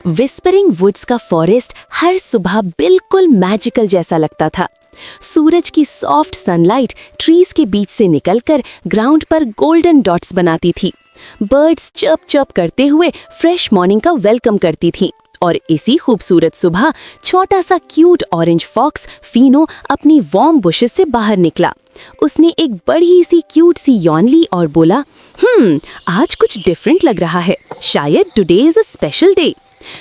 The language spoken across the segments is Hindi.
विस्परिंग वुड्स का फॉरेस्ट हर सुबह बिल्कुल मैजिकल जैसा लगता था। सूरज की सॉफ्ट सनलाइट ट्रीज के बीच से निकलकर ग्राउंड पर गोल्डन डॉट्स बनाती थी। बर्ड्स चर्प चर्प करते हुए फ्रेश मॉर्निंग का वेलकम करती थी। और इसी खूबसूरत सुबह छोटा सा क्यूट ऑरेंज फॉक्स फीनो अपनी वार्म बुशेस से बाहर निकला। उसने एक बड़ी सी क्यूट सी यॉन ली और बोला, आज कुछ डिफरेंट लग रहा है। शायद today is a special day.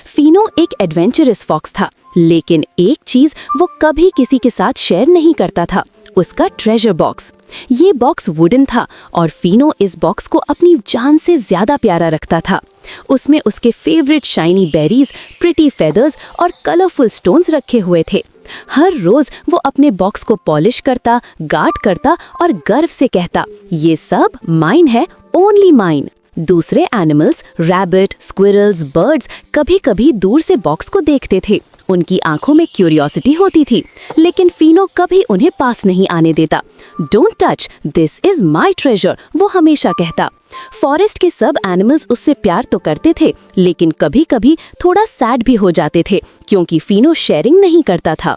FeNO एक एडवेंचरस फॉक्स था, लेकिन एक चीज वो कभी किसी के साथ शेयर नहीं करता था, उसका ट्रेजर बॉक्स। ये बॉक्स वुडन था और फीनो इस बॉक्स को अपनी जान से ज्यादा प्यारा रखता था। उसमें उसके favourite shiny berries, pretty feathers और कलरफुल स्टोन्स रखे हुए थे। हर रोज वो अपने बॉक्स को पॉलिश करता, गार्ड करता और गर्व से कहता, ये सब माइन है, ओनली माइन। दूसरे एनिमल्स, रैबिट, स्क्विरल्स, बर्ड्स कभी-कभी दूर से बॉक्स को देखते थे। उनकी आंखों में क्यूरियोसिटी होती थी, लेकिन फीनो कभी उन्हें पास नहीं आने देता। Don't touch, this is my treasure, वो हमेशा कहता। फॉरेस्ट के सब एनिमल्स उससे प्यार तो करते थे, लेकिन कभी-कभी थोड़ा सैड भी हो जाते थे, क्योंकि फीनो शेयरिंग नहीं करता था।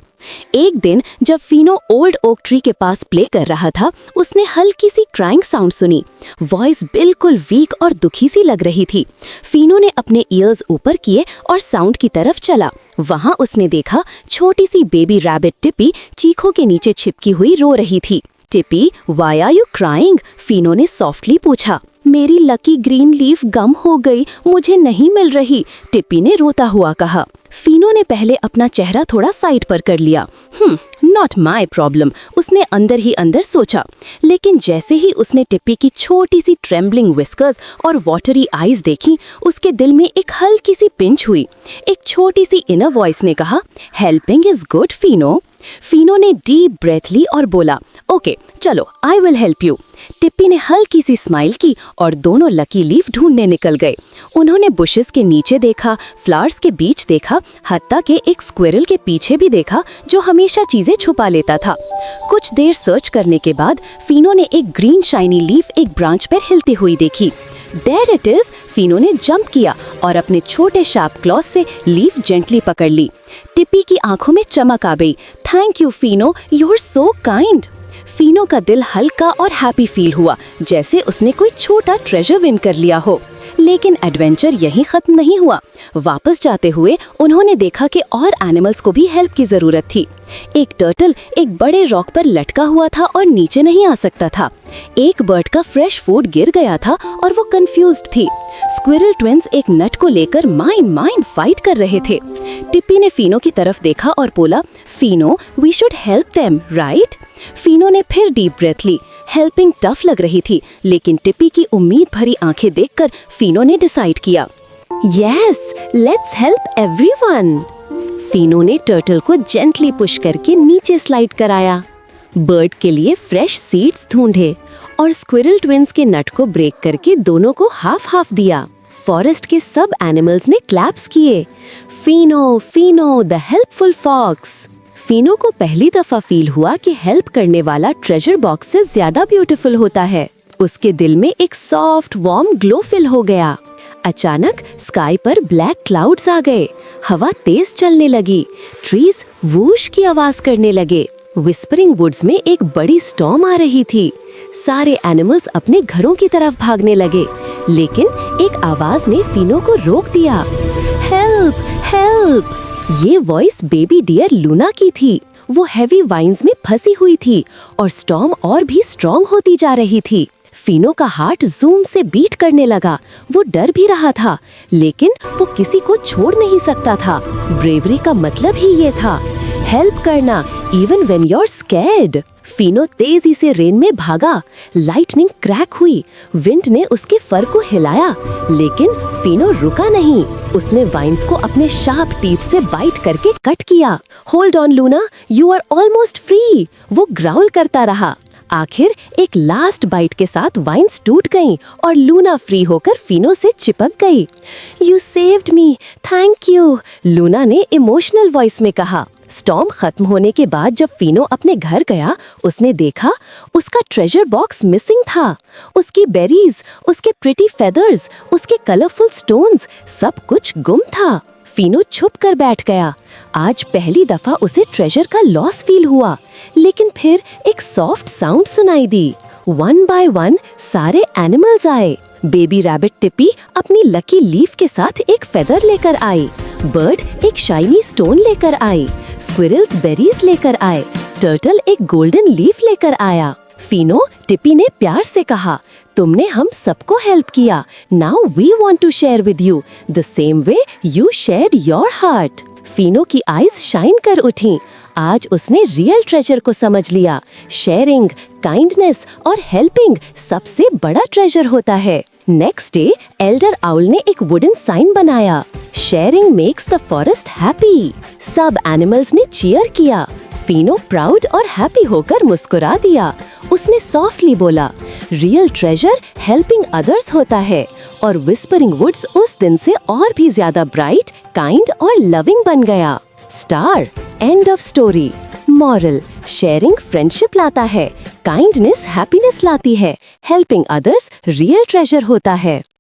एक दिन जब फीनो ओल्ड ओक ट्री के पास प्ले कर रहा था, उसने हल्की सी क्राइंग साउंड सुनी। वॉइस बिल्कुल वीक और दुखी सी लग रही थी। फीनो ने अपने ईयर्स ऊपर किए और साउंड की तरफ चला। वहां उसने देखा छोटी सी बेबी रैबिट टिप्पी चीखों के नीचे छिपकी हुई रो रही थी। Tippy, why are you crying? Fino ने सॉफ्टली पूछा। मेरी लकी ग्रीन लीफ गम हो गई, मुझे नहीं मिल रही, टिप्पी ने रोता हुआ कहा। फीनो ने पहले अपना चेहरा थोड़ा साइड पर कर लिया। नॉट माई प्रॉब्लम, उसने अंदर ही अंदर सोचा। लेकिन जैसे ही उसने टिप्पी की छोटी सी ट्रेम्बलिंग विस्कर्स और वाटरी आईज देखी, उसके दिल में एक हल्की सी पिंच हुई। एक छोटी सी इनर वॉइस ने कहा, helping is good FeNO. FeNO ने डीप ब्रेथ ली और बोला, ओके चलो, आई विल हेल्प यू। टिप्पी ने हल्की सी स्माइल की और दोनों लकी लीफ ढूंढने निकल गए। उन्होंने बुशेस के नीचे देखा, फ्लावर्स के बीच देखा, हत्ता के एक स्क्विरल के पीछे भी देखा, जो हमेशा चीजें छुपा लेता था। कुछ देर सर्च करने के बाद फीनो ने एक ग्रीन शाइनी लीफ एक ब्रांच पर हिलती हुई देखी। देयर इट इज, फीनो ने जंप किया और अपने छोटे शार्प क्लॉस से लीफ जेंटली पकड़ ली। टिप्पी की आंखों में चमक आ गई। Thank you Fino, you are so kind. Fino का दिल हल्का और हैप्पी फील हुआ, जैसे उसने कोई छोटा ट्रेजर विन कर लिया हो। लेकिन एडवेंचर यहीं खत्म नहीं हुआ। वापस जाते हुए उन्होंने देखा कि और एनिमल्स को भी हेल्प की जरूरत थी। एक टर्टल एक बड़े रॉक पर लटका हुआ था और नीचे नहीं आ सकता था। एक बर्ड का फ्रेश फूड गिर गया था और वो कंफ्यूज्ड थी। स्क्विरल ट्विंस एक नट को लेकर माइन माइन फाइट कर रहे थे। टिप्पी ने फीनो की तरफ देखा और बोला, Fino, we should help them, right? Fino ने फिर डीप ब्रेथ ली। हेल्पिंग टफ लग रही थी, लेकिन टिप्पी की उम्मीद भरी आंखें देखकर फीनो ने डिसाइड किया, yes, let's help everyone. FeNO ने टर्टल को जेंटली पुश करके नीचे स्लाइड कराया, बर्ड के लिए फ्रेश सीड्स ढूंढे और स्क्विरल ट्विंस के नट को ब्रेक करके दोनों को हाफ हाफ दिया। फॉरेस्ट के सब एनिमल्स ने क्लैप्स किए। Fino, Fino, the helpful fox. Fino को पहली दफा फील हुआ कि हेल्प करने वाला ट्रेजर बॉक्स से ज्यादा ब्यूटीफुल होता है। उसके दिल में एक सॉफ्ट वार्म ग्लो फिल हो गया। अचानक स्काई पर ब्लैक क्लाउड्स आ गए। हवा तेज चलने लगी। ट्रीज वूश की आवाज करने लगे। विस्परिंग वुड्स में एक बड़ी स्टॉर्म आ रही थी। सारे एनिमल्स अपने घरों की तरफ भागने लगे, लेकिन एक आवाज ने फीनो को रोक दिया। Help, help! ये वॉइस बेबी डियर लूना की थी। वो हेवी वाइन्स में फंसी हुई थी और स्टॉर्म और भी स्ट्रॉन्ग होती जा रही थी। फीनो का हार्ट जूम से बीट करने लगा। वो डर भी रहा था, लेकिन वो किसी को छोड़ नहीं सकता था। ब्रेवरी का मतलब ही ये था, हेल्प करना even when you are scared. Fino तेजी से रेन में भागा। लाइटनिंग क्रैक हुई। विंड ने उसके फर को हिलाया, लेकिन फीनो रुका नहीं। उसने वाइन्स को अपने शार्प टीथ से बाइट करके कट किया। Hold on Luna, you are almost free, वो ग्राउल करता रहा। आखिर एक लास्ट बाइट के साथ वाइन्स टूट गईं और लूना फ्री होकर फीनो से चिपक गई। You saved me, thank you, Luna ने इमोशनल वॉइस में कहा। स्टॉर्म खत्म होने के बाद जब फीनो अपने घर गया, उसने देखा उसका ट्रेजर बॉक्स मिसिंग था। उसकी बेरीज, उसके प्रिटी फेदर्स, उसके कलरफुल स्टोन्स, सब कुछ गुम था। फीनो छुप कर बैठ गया। आज पहली दफा उसे ट्रेजर का लॉस फील हुआ, लेकिन फिर एक सॉफ्ट साउंड सुनाई दी। वन बाय वन सारे एनिमल्स आए। बेबी रैबिट टिप्पी अपनी लकी लीफ के साथ एक फेदर लेकर आई। बर्ड एक शाइनी स्टोन लेकर आई। स्क्विरल्स बेरीज लेकर आए। टर्टल एक गोल्डन लीफ लेकर आया। फीनो, टिप्पी ने प्यार से कहा, तुमने हम सबको हेल्प किया। Now we want to share with you the same way you shared your heart. Fino की आईज शाइन कर उठी। आज उसने रियल ट्रेजर को समझ लिया। शेयरिंग, काइंडनेस और हेल्पिंग सबसे बड़ा ट्रेजर होता है। नेक्स्ट डे एल्डर आउल ने एक वुडन साइन बनाया, sharing makes the forest happy. सब एनिमल्स ने चीयर किया। फीनो प्राउड और हैप्पी होकर मुस्कुरा दिया। उसने सॉफ्टली बोला, रियल ट्रेजर हेल्पिंग अदर्स होता है। और विस्परिंग वुड्स उस दिन से और भी ज्यादा ब्राइट, काइंड और लविंग बन गया। Star, end of story. Moral, sharing friendship लाता है, काइंडनेस हैप्पीनेस लाती है, हेल्पिंग अदर्स रियल ट्रेजर होता है।